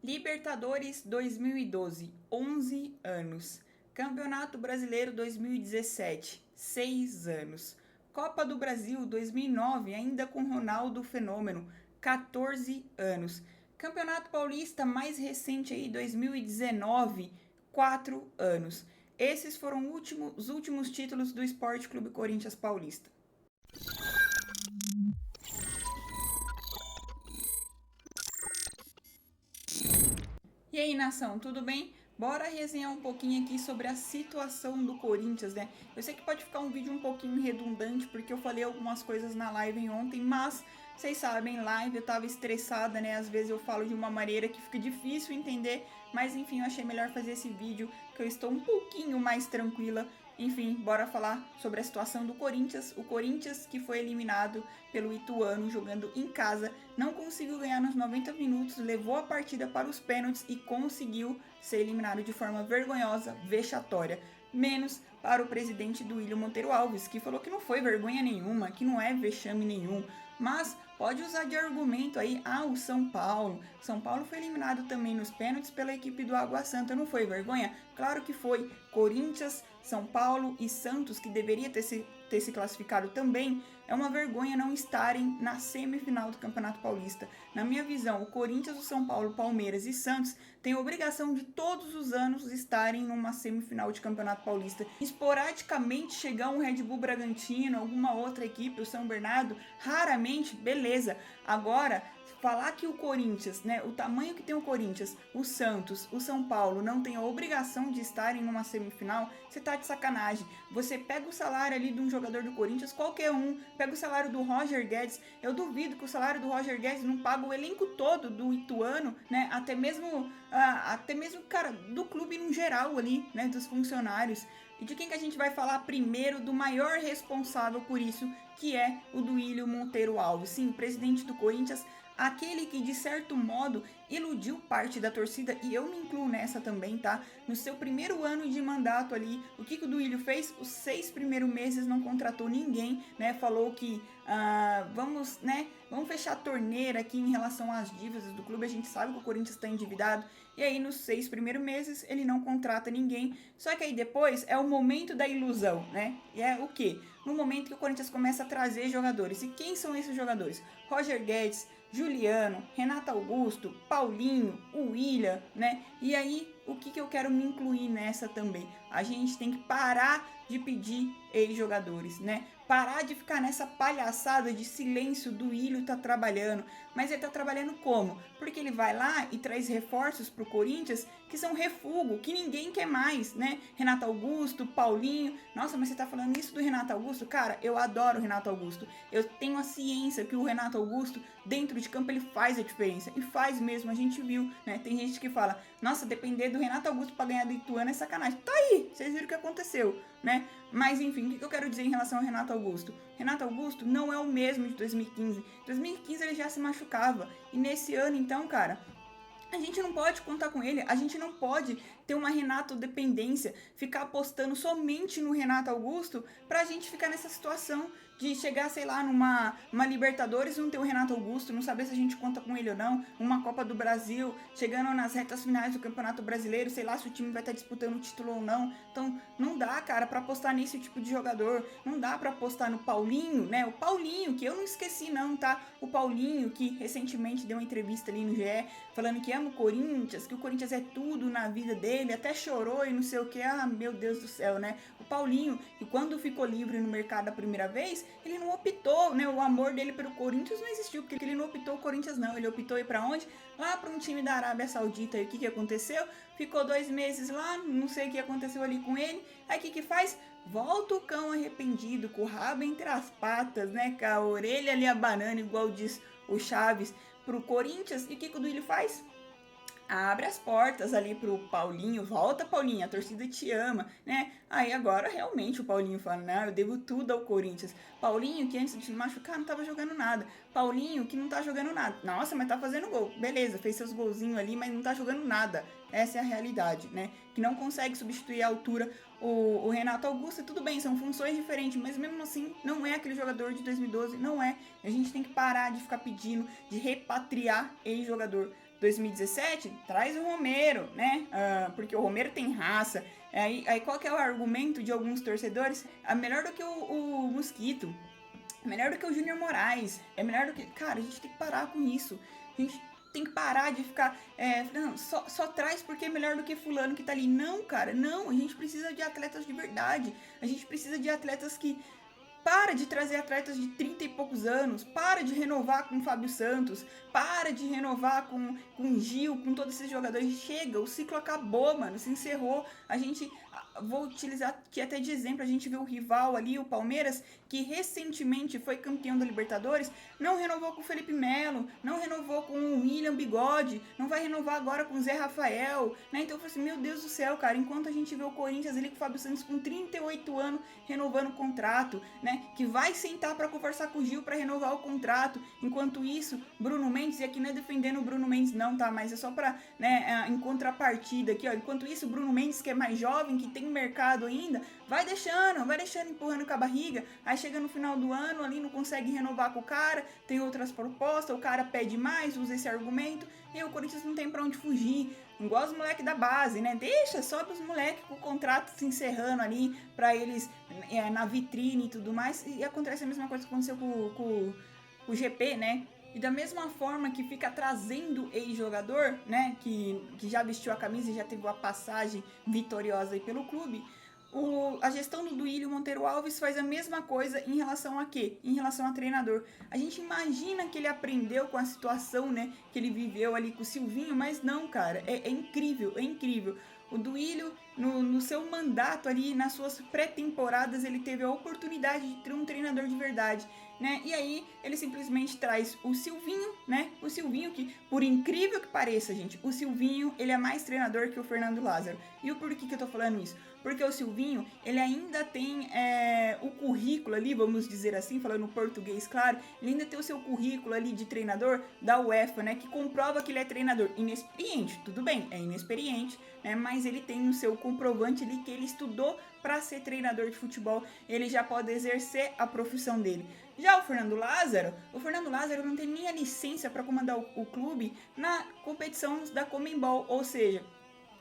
Libertadores 2012, 11 anos. Campeonato Brasileiro 2017, 6 anos. Copa do Brasil 2009, ainda com Ronaldo Fenômeno, 14 anos. Campeonato Paulista mais recente aí, 2019, 4 anos. Esses foram os últimos títulos do Esporte Clube Corinthians Paulista. E aí, nação, tudo bem? Bora resenhar um pouquinho aqui sobre a situação do Corinthians, né? Eu sei que pode ficar um vídeo um pouquinho redundante, porque eu falei algumas coisas na live ontem, mas vocês sabem, live eu tava estressada, né? Às vezes eu falo de uma maneira que fica difícil entender, mas enfim, eu achei melhor fazer esse vídeo, que eu estou um pouquinho mais tranquila. Enfim, bora falar sobre a situação do Corinthians. O Corinthians, que foi eliminado pelo Ituano jogando em casa, não conseguiu ganhar nos 90 minutos, levou a partida para os pênaltis e conseguiu ser eliminado de forma vergonhosa, vexatória. Menos para o presidente do Duílio Monteiro Alves, que falou que não foi vergonha nenhuma, que não é vexame nenhum, mas pode usar de argumento aí, o São Paulo. São Paulo foi eliminado também nos pênaltis pela equipe do Água Santa, não foi vergonha? Claro que foi. Corinthians, São Paulo e Santos, que deveria ter se classificado também, é uma vergonha não estarem na semifinal do Campeonato Paulista. Na minha visão, o Corinthians, o São Paulo, Palmeiras e Santos têm a obrigação de todos os anos estarem numa semifinal de Campeonato Paulista. Esporadicamente chegar um Red Bull Bragantino, alguma outra equipe, o São Bernardo, raramente, beleza. Agora, falar que o Corinthians, né, o tamanho que tem o Corinthians, o Santos, o São Paulo não tem a obrigação de estarem numa semifinal, você tá de sacanagem. Você pega o salário ali de um jogador do Corinthians, qualquer um, pega o salário do Roger Guedes, eu duvido que o salário do Roger Guedes não paga o elenco todo do Ituano, né, até mesmo, cara, do clube no geral ali, né, dos funcionários. E de quem que a gente vai falar primeiro? Do maior responsável por isso, que é o Duílio Monteiro Alves. Sim, o presidente do Corinthians, aquele que de certo modo iludiu parte da torcida, e eu me incluo nessa também, tá? No seu primeiro ano de mandato ali, o que o Duílio fez? Os 6 primeiros meses não contratou ninguém, né? Falou que vamos fechar a torneira aqui em relação às dívidas do clube. A gente sabe que o Corinthians está endividado, e aí nos 6 primeiros meses ele não contrata ninguém. Só que aí depois é o momento da ilusão, né? E é o quê? No momento que o Corinthians começa a trazer jogadores. E quem são esses jogadores? Roger Guedes, Juliano, Renato Augusto, Paulinho, o William, né? E aí, o que eu quero me incluir nessa também? A gente tem que parar de pedir ex-jogadores, né? Parar de ficar nessa palhaçada de silêncio do Duílio tá trabalhando. Mas ele tá trabalhando como? Porque ele vai lá e traz reforços pro Corinthians que são refúgio, que ninguém quer mais, né? Renato Augusto, Paulinho. Nossa, mas você tá falando isso do Renato Augusto? Cara, eu adoro o Renato Augusto. Eu tenho a ciência que o Renato Augusto, dentro de campo, ele faz a diferença. E faz mesmo, a gente viu, né? Tem gente que fala, nossa, depender do Renato Augusto pra ganhar do Ituano é sacanagem. Tá aí, vocês viram o que aconteceu, né? Mas enfim, o que eu quero dizer em relação ao Renato Augusto? Renato Augusto não é o mesmo de 2015. Em 2015 ele já se machucava. E nesse ano, então, cara, a gente não pode contar com ele, a gente não pode ter uma Renato dependência, ficar apostando somente no Renato Augusto pra gente ficar nessa situação de chegar, sei lá, numa Libertadores e não ter o Renato Augusto, não saber se a gente conta com ele ou não, uma Copa do Brasil, chegando nas retas finais do Campeonato Brasileiro, sei lá se o time vai estar disputando o título ou não. Então, não dá, cara, pra apostar nesse tipo de jogador, não dá pra apostar no Paulinho, né? O Paulinho, que eu não esqueci não, tá? O Paulinho, que recentemente deu uma entrevista ali no GE, falando que ama o Corinthians, que o Corinthians é tudo na vida dele, até chorou e não sei o que, meu Deus do céu, né? O Paulinho, que quando ficou livre no mercado a primeira vez, ele não optou, né? O amor dele pelo Corinthians não existiu, porque ele não optou o Corinthians não, ele optou ir pra onde? Lá pra um time da Arábia Saudita. E o que aconteceu? Ficou 2 meses lá, não sei o que aconteceu ali com ele, aí o que faz? Volta o cão arrependido, com o rabo entre as patas, né? Com a orelha ali abanando, igual diz o Chaves, pro Corinthians. E o que o Duílio faz? Abre as portas ali pro Paulinho, volta Paulinho, a torcida te ama, né? Aí agora realmente o Paulinho fala, não, eu devo tudo ao Corinthians. Paulinho, que antes de se machucar não tava jogando nada. Paulinho, que não tá jogando nada. Nossa, mas tá fazendo gol. Beleza, fez seus golzinhos ali, mas não tá jogando nada. Essa é a realidade, né? Que não consegue substituir a altura o Renato Augusto. Tudo bem, são funções diferentes, mas mesmo assim não é aquele jogador de 2012, não é. A gente tem que parar de ficar pedindo, de repatriar ex-jogador. 2017, traz o Romero, né? Porque o Romero tem raça. Aí qual que é o argumento de alguns torcedores? É melhor do que o Mosquito, é melhor do que o Júnior Moraes, é melhor do que... Cara, a gente tem que parar com isso. A gente tem que parar de ficar... não, só traz porque é melhor do que fulano que tá ali. Não, cara, não. A gente precisa de atletas de verdade. A gente precisa de atletas que... Para de trazer atletas de 30 e poucos anos, para de renovar com o Fábio Santos, para de renovar com o Gil, com todos esses jogadores. Chega, o ciclo acabou, mano, se encerrou. A gente, vou utilizar aqui até de exemplo, a gente viu o rival ali, o Palmeiras, que recentemente foi campeão da Libertadores, não renovou com o Felipe Melo, não renovou com o William Bigode, não vai renovar agora com o Zé Rafael, né? Então eu falei assim, meu Deus do céu, cara, enquanto a gente vê o Corinthians ali com o Fábio Santos com 38 anos renovando o contrato, né? Que vai sentar para conversar com o Gil para renovar o contrato. Enquanto isso, Bruno Mendes, e aqui não é defendendo o Bruno Mendes não, tá? Mas é só para, né, em contrapartida aqui, ó. Enquanto isso, o Bruno Mendes, que é mais jovem, que tem mercado ainda, vai deixando, empurrando com a barriga. Aí chega no final do ano ali, não consegue renovar com o cara, tem outras propostas, o cara pede mais, usa esse argumento, e o Corinthians não tem para onde fugir. Igual os moleques da base, né? Deixa, sobe os moleques com o contrato se encerrando ali pra eles na vitrine e tudo mais. E acontece a mesma coisa que aconteceu com o GP, né? E da mesma forma que fica trazendo ex-jogador, né? Que já vestiu a camisa e já teve uma passagem vitoriosa aí pelo clube. A gestão do Duílio Monteiro Alves faz a mesma coisa em relação a quê? Em relação a treinador. A gente imagina que ele aprendeu com a situação, né, que ele viveu ali com o Silvinho, mas não, cara, é incrível, é incrível. O Duílio, no seu mandato ali, nas suas pré-temporadas, ele teve a oportunidade de ter um treinador de verdade, né? E aí, ele simplesmente traz o Silvinho, né? O Silvinho que, por incrível que pareça, gente, o Silvinho, ele é mais treinador que o Fernando Lázaro. E o porquê que eu tô falando isso? Porque o Silvinho, ele ainda tem o currículo ali, vamos dizer assim, falando português, claro, ele ainda tem o seu currículo ali de treinador da UEFA, né, que comprova que ele é treinador inexperiente, tudo bem, é inexperiente, né, mas ele tem o seu comprovante ali que ele estudou para ser treinador de futebol, ele já pode exercer a profissão dele. Já o Fernando Lázaro não tem nem a licença para comandar o clube na competição da Conmebol, ou seja,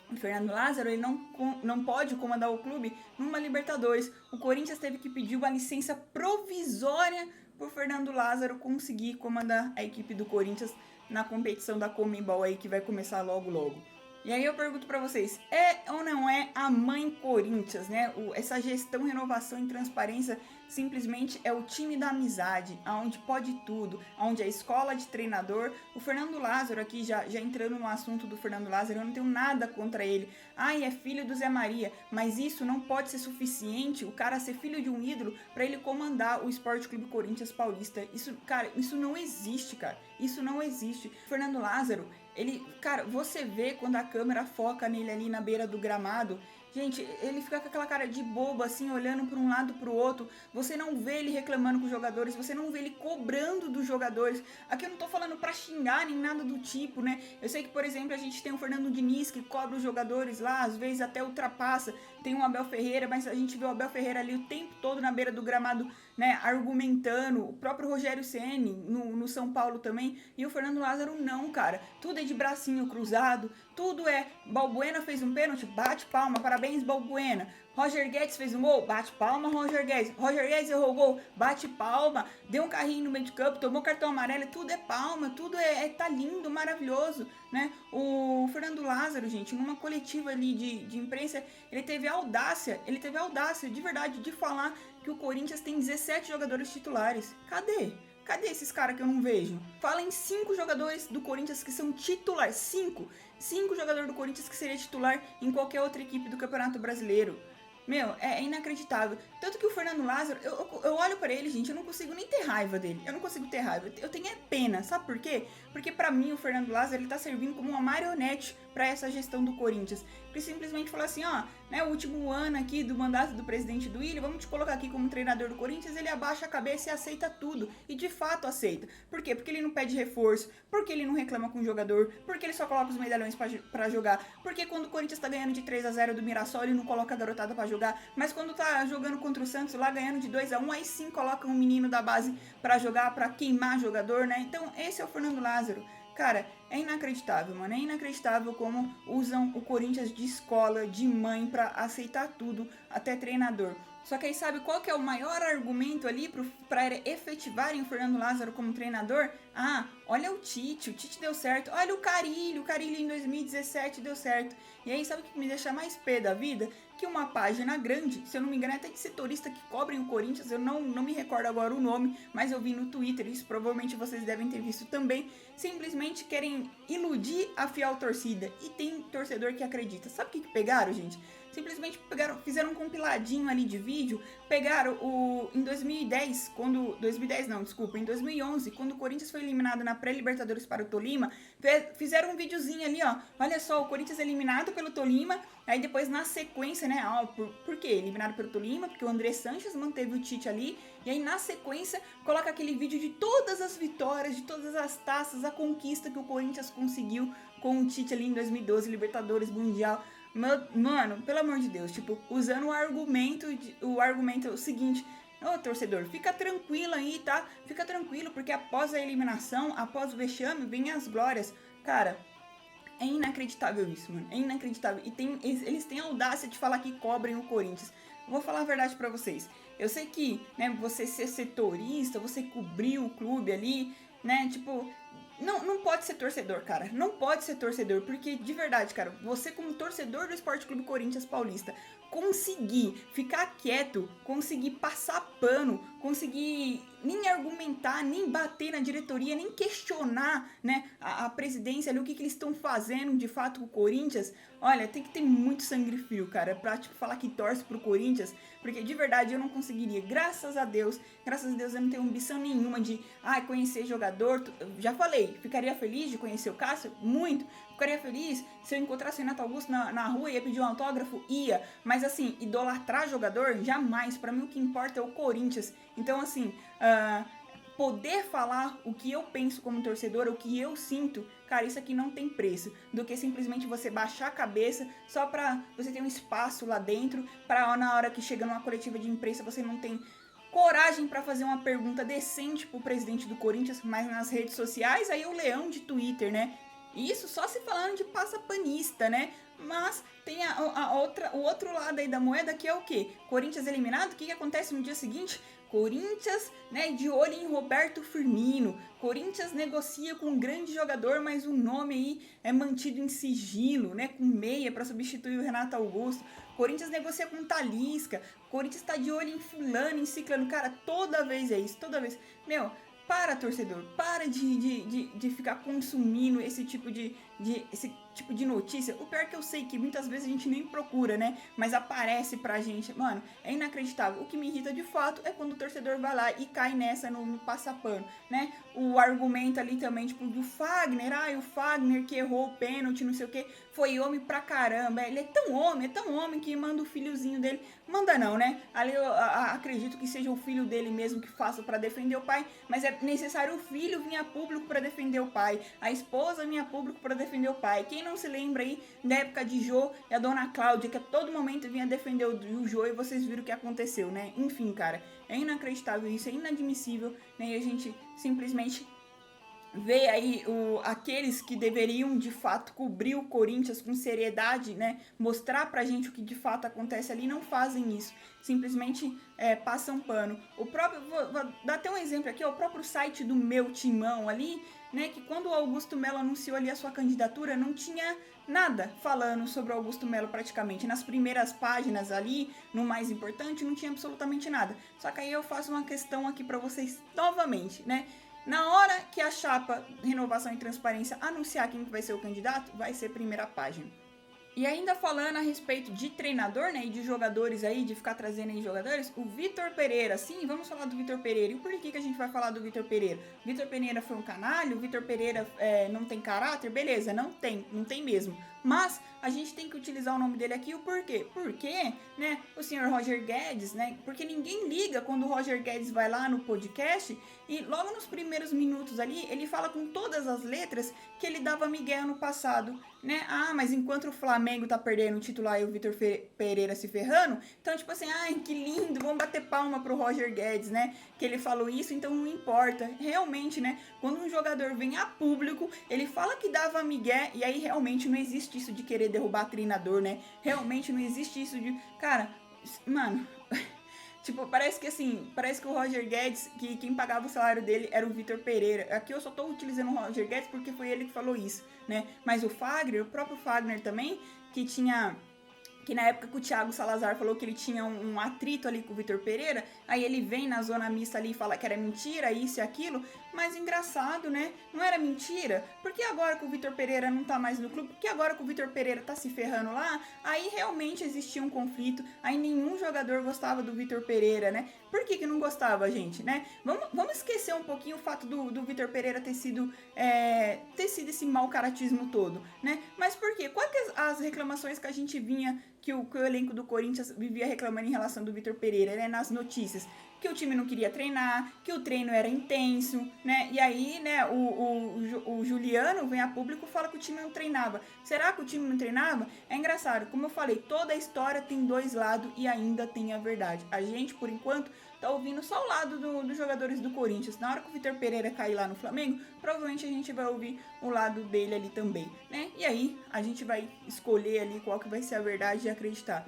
o Fernando Lázaro ele não pode comandar o clube numa Libertadores. O Corinthians teve que pedir uma licença provisória para o Fernando Lázaro conseguir comandar a equipe do Corinthians na competição da Conmebol aí que vai começar logo logo. E aí eu pergunto para vocês, é ou não é a mãe Corinthians, né? Essa gestão, renovação e transparência simplesmente é o time da amizade, aonde pode tudo, aonde é a escola de treinador. O Fernando Lázaro aqui, já entrando no assunto do Fernando Lázaro, eu não tenho nada contra ele. Ai, é filho do Zé Maria, mas isso não pode ser suficiente, o cara ser filho de um ídolo, para ele comandar o Sport Clube Corinthians Paulista. Isso, cara, isso não existe, cara. Isso não existe. Fernando Lázaro, ele, cara, você vê quando a câmera foca nele ali na beira do gramado, gente, ele fica com aquela cara de bobo, assim, olhando para um lado para o outro. Você não vê ele reclamando com os jogadores, você não vê ele cobrando dos jogadores. Aqui eu não tô falando para xingar nem nada do tipo, né? Eu sei que, por exemplo, a gente tem o Fernando Diniz que cobra os jogadores lá, às vezes até ultrapassa. Tem o Abel Ferreira, mas a gente vê o Abel Ferreira ali o tempo todo na beira do gramado, né, argumentando. O próprio Rogério Ceni no São Paulo também. E o Fernando Lázaro não, cara. Tudo é de bracinho cruzado, tudo é Balbuena fez um pênalti, bate palma, parabéns Balbuena. Roger Guedes fez um gol, bate palma, Roger Guedes. Roger Guedes errou o gol, bate palma. Deu um carrinho no meio de campo, tomou cartão amarelo, tudo é palma, tudo tá lindo, maravilhoso, né? O Fernando Lázaro, gente, numa coletiva ali de imprensa, ele teve a audácia de verdade de falar que o Corinthians tem 17 jogadores titulares. Cadê? Cadê esses caras que eu não vejo? Fala em 5 jogadores do Corinthians que são titulares. 5 jogadores do Corinthians que seria titular em qualquer outra equipe do Campeonato Brasileiro. Meu, é inacreditável. Tanto que o Fernando Lázaro, eu olho pra ele, gente, eu não consigo nem ter raiva dele. Eu não consigo ter raiva. Eu tenho pena. Sabe por quê? Porque pra mim o Fernando Lázaro, ele tá servindo como uma marionete pra essa gestão do Corinthians. Ele simplesmente falou assim, ó, né, o último ano aqui do mandato do presidente Duílio, vamos te colocar aqui como treinador do Corinthians, ele abaixa a cabeça e aceita tudo. E de fato aceita. Por quê? Porque ele não pede reforço, porque ele não reclama com o jogador, porque ele só coloca os medalhões pra jogar, porque quando o Corinthians tá ganhando de 3-0 do Mirassol, ele não coloca a garotada pra jogar, mas quando tá jogando contra o Santos, lá ganhando de 2-1, aí sim coloca um menino da base pra jogar, pra queimar jogador, né? Então esse é o Fernando Lázaro. Cara, É inacreditável, mano. É inacreditável como usam o Corinthians de escola, de mãe, pra aceitar tudo, até treinador. Só que aí sabe qual que é o maior argumento ali para efetivarem o Fernando Lázaro como treinador? Ah, olha o Tite deu certo. Olha o Carilho em 2017 deu certo. E aí sabe o que me deixa mais pé da vida? Que uma página grande, se eu não me engano, até de setorista que cobrem o Corinthians, eu não me recordo agora o nome, mas eu vi no Twitter, isso provavelmente vocês devem ter visto também, simplesmente querem iludir a fiel torcida. E tem torcedor que acredita. Sabe o que pegaram, gente? Simplesmente fizeram um compiladinho ali de vídeo, pegaram em 2010, em 2011, quando o Corinthians foi eliminado na pré-Libertadores para o Tolima, fizeram um videozinho ali, ó, olha só, o Corinthians eliminado pelo Tolima, aí depois na sequência, né, por quê? Eliminado pelo Tolima, porque o André Sanches manteve o Tite ali, e aí na sequência coloca aquele vídeo de todas as vitórias, de todas as taças, a conquista que o Corinthians conseguiu com o Tite ali em 2012, Libertadores, Mundial. Mano, pelo amor de Deus, tipo, usando o argumento é o seguinte: ô torcedor, fica tranquilo aí, tá? Fica tranquilo, porque após a eliminação, após o vexame, vem as glórias. Cara, é inacreditável isso, mano. É inacreditável. E eles têm a audácia de falar que cobrem o Corinthians. Vou falar a verdade pra vocês. Eu sei que, né, você ser setorista, você cobrir o clube ali, né, tipo, não pode ser torcedor, cara. Não pode ser torcedor, porque de verdade, cara, você como torcedor do Esporte Clube Corinthians Paulista, conseguir ficar quieto, conseguir passar pano, conseguir nem argumentar, nem bater na diretoria, nem questionar, né, a presidência ali, o que eles estão fazendo de fato com o Corinthians. Olha, tem que ter muito sangue frio, cara, pra tipo, falar que torce pro Corinthians, porque de verdade eu não conseguiria. Graças a Deus eu não tenho ambição nenhuma de conhecer jogador. Já falei, ficaria feliz de conhecer o Cássio? Muito. Ficaria feliz se eu encontrasse o Renato Augusto na rua e ia pedir um autógrafo? Ia. Mas assim, idolatrar jogador? Jamais. Pra mim o que importa é o Corinthians. Então assim, poder falar o que eu penso como torcedor, o que eu sinto, cara, isso aqui não tem preço, do que simplesmente você baixar a cabeça só pra você ter um espaço lá dentro, pra na hora que chega numa coletiva de imprensa você não tem coragem pra fazer uma pergunta decente pro presidente do Corinthians, mas nas redes sociais, aí o leão de Twitter, né? Isso só se falando de passapanista, né? Mas tem o outro lado aí da moeda, que é o quê? Corinthians eliminado, o que acontece no dia seguinte? Corinthians, né, de olho em Roberto Firmino. Corinthians negocia com um grande jogador, mas o nome aí é mantido em sigilo, né, com meia para substituir o Renato Augusto. Corinthians negocia com Talisca. Corinthians tá de olho em fulano, em ciclano. Cara, toda vez é isso, toda vez. Meu, para, torcedor, para de ficar consumindo esse tipo de notícia. O pior é que eu sei que muitas vezes a gente nem procura, né? Mas aparece pra gente. Mano, é inacreditável. O que me irrita de fato é quando o torcedor vai lá e cai nessa no passapano, né? O argumento ali também, tipo, do Fagner. O Fagner que errou o pênalti, não sei o que. Foi homem pra caramba. Ele é tão homem que manda o filhozinho dele. Manda não, né? Ali eu acredito que seja o filho dele mesmo que faça pra defender o pai. Mas é necessário o filho vir a público pra defender o pai. A esposa vir a público pra defender o pai. Quem não se lembra aí da época de Jô e a dona Cláudia, que a todo momento vinha defender o Jô, e vocês viram o que aconteceu, né? Enfim, cara, é inacreditável isso, é inadmissível, né? E a gente simplesmente vê aí aqueles que deveriam de fato cobrir o Corinthians com seriedade, né? Mostrar pra gente o que de fato acontece ali, não fazem isso. Simplesmente passam pano. O próprio, vou dar até um exemplo aqui, o próprio site do Meu Timão ali, né? Que quando o Augusto Melo anunciou ali a sua candidatura, não tinha nada falando sobre o Augusto Melo praticamente. Nas primeiras páginas ali, no mais importante, não tinha absolutamente nada. Só que aí eu faço uma questão aqui pra vocês novamente, né? Na hora que a chapa Renovação e Transparência anunciar quem vai ser o candidato, vai ser primeira página. E ainda falando a respeito de treinador, né, e de jogadores aí, de ficar trazendo aí jogadores, o Vitor Pereira, sim, vamos falar do Vitor Pereira. E por que a gente vai falar do Vitor Pereira? Vitor Pereira foi um canalha, o Vitor Pereira não tem caráter? Beleza, não tem mesmo. Mas a gente tem que utilizar o nome dele aqui, o porquê? Porque, né, o senhor Roger Guedes, né, porque ninguém liga quando o Roger Guedes vai lá no podcast e logo nos primeiros minutos ali, ele fala com todas as letras que ele dava migué ano passado, né? Ah, mas enquanto o Flamengo tá perdendo o titular e o Vitor Pereira se ferrando, então tipo assim, ai, que lindo, vamos bater palma pro Roger Guedes, né? Que ele falou isso, então não importa. Realmente, né, quando um jogador vem a público, ele fala que dava migué e aí realmente não existe isso de querer derrubar treinador, né? Realmente não existe isso de... Cara, mano... Tipo, parece que o Roger Guedes, que quem pagava o salário dele era o Vitor Pereira. Aqui eu só tô utilizando o Roger Guedes porque foi ele que falou isso, né? Mas o Fagner, o próprio Fagner também, que na época que o Thiago Salazar falou que ele tinha um atrito ali com o Vitor Pereira, aí ele vem na zona mista ali e fala que era mentira, isso e aquilo, mas engraçado, né? Não era mentira, porque agora que o Vitor Pereira não tá mais no clube, porque agora que o Vitor Pereira tá se ferrando lá, aí realmente existia um conflito, aí nenhum jogador gostava do Vitor Pereira, né? Por que não gostava, gente, né? Vamos esquecer um pouquinho o fato do Vitor Pereira ter sido esse mau caratismo todo, né? Mas por quê? Quais as reclamações que a gente vinha que o elenco do Corinthians vivia reclamando em relação do Vitor Pereira, né, nas notícias? Que o time não queria treinar, que o treino era intenso, né? E aí, né, o Juliano vem a público e fala que o time não treinava. Será que o time não treinava? É engraçado, como eu falei, toda a história tem dois lados e ainda tem a verdade. A gente, por enquanto, tá ouvindo só o lado dos jogadores do Corinthians. Na hora que o Vitor Pereira cair lá no Flamengo, provavelmente a gente vai ouvir o lado dele ali também, né? E aí, a gente vai escolher ali qual que vai ser a verdade e acreditar.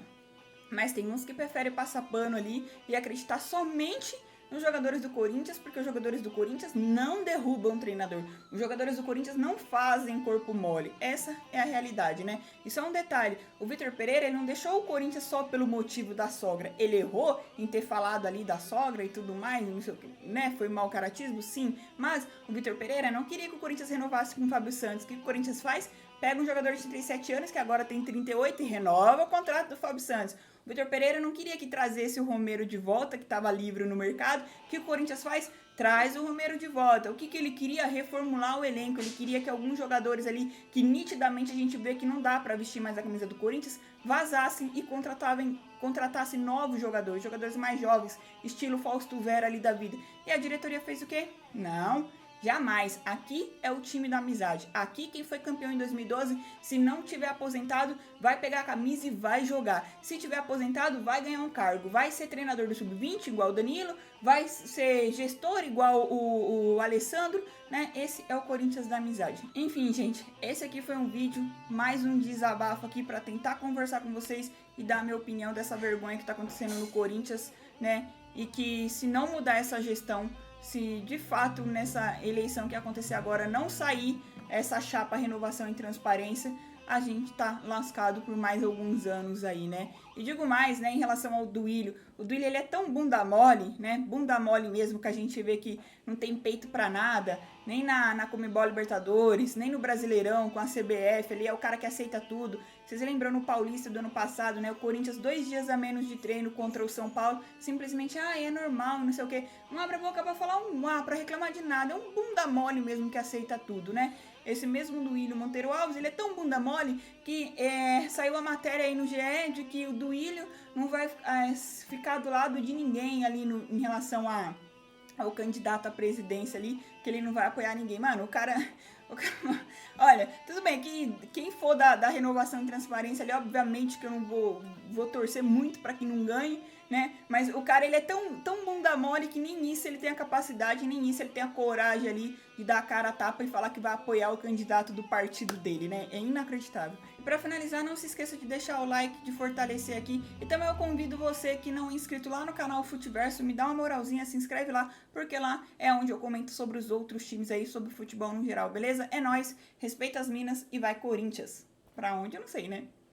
Mas tem uns que preferem passar pano ali e acreditar somente nos jogadores do Corinthians, porque os jogadores do Corinthians não derrubam o treinador. Os jogadores do Corinthians não fazem corpo mole. Essa é a realidade, né? E só um detalhe, o Vitor Pereira ele não deixou o Corinthians só pelo motivo da sogra. Ele errou em ter falado ali da sogra e tudo mais, não sei o que, né? Foi mau caratismo, sim. Mas o Vitor Pereira não queria que o Corinthians renovasse com o Fábio Santos. O que o Corinthians faz? Pega um jogador de 37 anos, que agora tem 38, e renova o contrato do Fábio Santos. O Vitor Pereira não queria que trazesse o Romero de volta, que estava livre no mercado. O que o Corinthians faz? Traz o Romero de volta. O que ele queria? Reformular o elenco. Ele queria que alguns jogadores ali, que nitidamente a gente vê que não dá para vestir mais a camisa do Corinthians, vazassem e contratassem novos jogadores mais jovens, estilo Fausto Vera ali da vida. E a diretoria fez o quê? Não. Jamais. Aqui é o time da amizade. Aqui quem foi campeão em 2012, se não tiver aposentado, vai pegar a camisa e vai jogar. Se tiver aposentado, vai ganhar um cargo. Vai ser treinador do Sub-20, igual o Danilo. Vai ser gestor, igual o Alessandro, né? Esse é o Corinthians da amizade. Enfim, gente, esse aqui foi um vídeo, mais um desabafo aqui para tentar conversar com vocês e dar a minha opinião dessa vergonha que tá acontecendo no Corinthians, né? E que se não mudar essa gestão, se de fato nessa eleição que acontecer agora não sair essa chapa renovação e transparência, a gente tá lascado por mais alguns anos aí, né? E digo mais, né, em relação ao Duílio. O Duílio, ele é tão bunda mole, né? Bunda mole mesmo, que a gente vê que não tem peito pra nada, nem na Conmebol Libertadores, nem no Brasileirão com a CBF, ele é o cara que aceita tudo. Vocês lembram no Paulista do ano passado, né? O Corinthians 2 dias a menos de treino contra o São Paulo, simplesmente, é normal, não sei o quê. Não abre a boca pra falar pra reclamar de nada. É um bunda mole mesmo que aceita tudo, né? Esse mesmo Duílio Monteiro Alves, ele é tão bunda mole que saiu a matéria aí no GE de que o Duílio não vai ficar do lado de ninguém ali em relação ao candidato à presidência ali, que ele não vai apoiar ninguém. Mano, o cara olha, tudo bem que quem for da renovação e transparência ali, obviamente que eu não vou torcer muito para que não ganhe, né? Mas o cara, ele é tão bunda mole que nem isso ele tem a capacidade, nem isso ele tem a coragem ali de dar a cara a tapa e falar que vai apoiar o candidato do partido dele, né? É inacreditável. E para finalizar, não se esqueça de deixar o like, de fortalecer aqui. E também eu convido você que não é inscrito lá no canal Futiverso, me dá uma moralzinha, se inscreve lá, porque lá é onde eu comento sobre os outros times aí, sobre futebol no geral, beleza? É nóis, respeita as minas e vai Corinthians. Pra onde? Eu não sei, né?